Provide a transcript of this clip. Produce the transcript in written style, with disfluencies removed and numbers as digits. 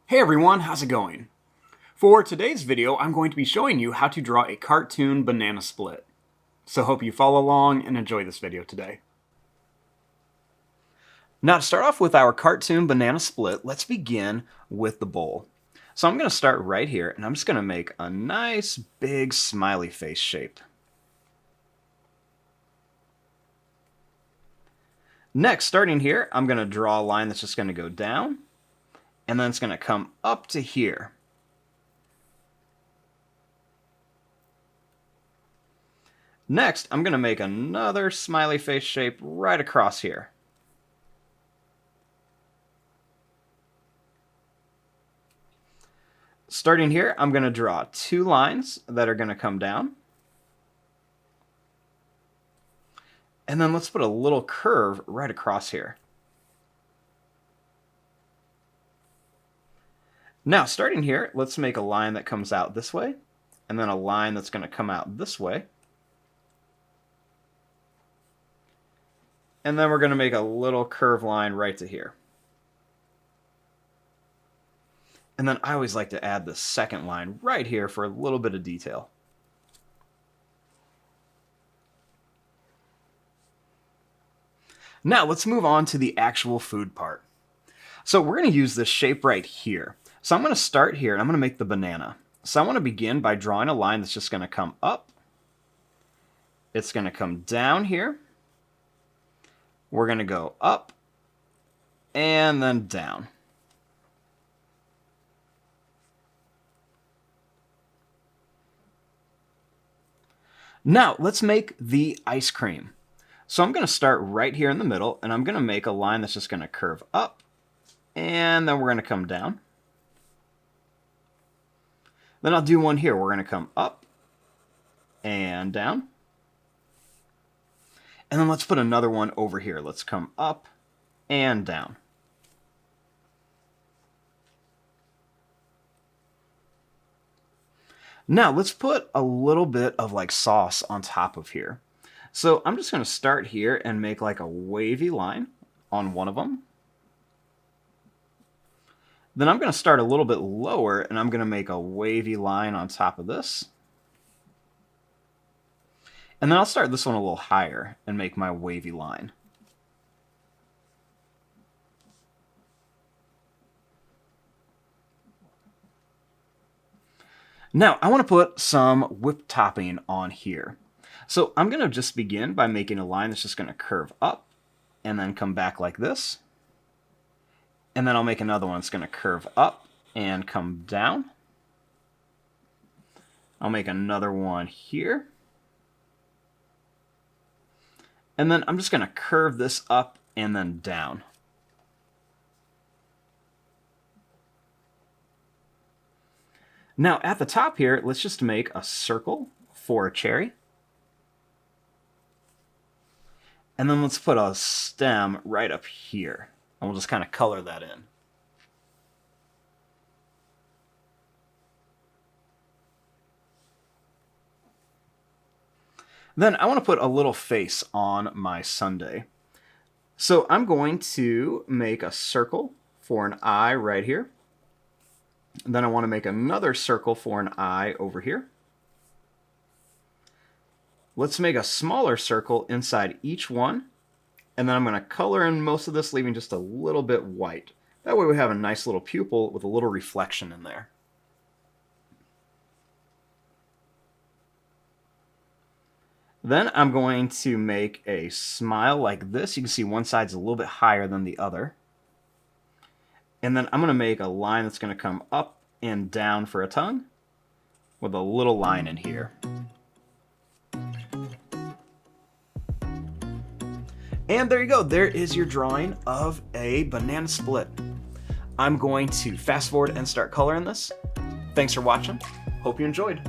Hey everyone, how's it going? For today's video, I'm going to be showing you how to draw a cartoon banana split. So hope you follow along and enjoy this video today. Now to start off with our cartoon banana split, let's begin with the bowl. So I'm going to start right here and I'm just going to make a nice big smiley face shape. Next, starting here, I'm going to draw a line that's just going to go down. And then it's going to come up to here. Next, I'm going to make another smiley face shape right across here. Starting here, I'm going to draw two lines that are going to come down. And then let's put a little curve right across here. Now, starting here, let's make a line that comes out this way, and then a line that's going to come out this way. And then we're going to make a little curved line right to here. And then I always like to add the second line right here for a little bit of detail. Now, let's move on to the actual food part. So we're going to use this shape right here. So I'm going to start here and I'm going to make the banana. So I want to begin by drawing a line that's just going to come up. It's going to come down here. We're going to go up and then down. Now let's make the ice cream. So I'm going to start right here in the middle and I'm going to make a line that's just going to curve up and then we're going to come down. Then I'll do one here. We're going to come up and down. And then let's put another one over here. Let's come up and down. Now let's put a little bit of like sauce on top of here. So I'm just going to start here and make like a wavy line on one of them. Then I'm going to start a little bit lower and I'm going to make a wavy line on top of this. And then I'll start this one a little higher and make my wavy line. Now I want to put some whipped topping on here. So I'm going to just begin by making a line that's just going to curve up and then come back like this. And then I'll make another one that's going to curve up and come down. I'll make another one here. And then I'm just going to curve this up and then down. Now at the top here, let's just make a circle for a cherry. And then let's put a stem right up here. And we'll just kind of color that in. Then I want to put a little face on my sundae. So I'm going to make a circle for an eye right here. And then I want to make another circle for an eye over here. Let's make a smaller circle inside each one. And then I'm going to color in most of this, leaving just a little bit white. That way we have a nice little pupil with a little reflection in there. Then I'm going to make a smile like this. You can see one side's a little bit higher than the other. And then I'm going to make a line that's going to come up and down for a tongue with a little line in here. And there you go. There is your drawing of a banana split. I'm going to fast forward and start coloring this. Thanks for watching. Hope you enjoyed.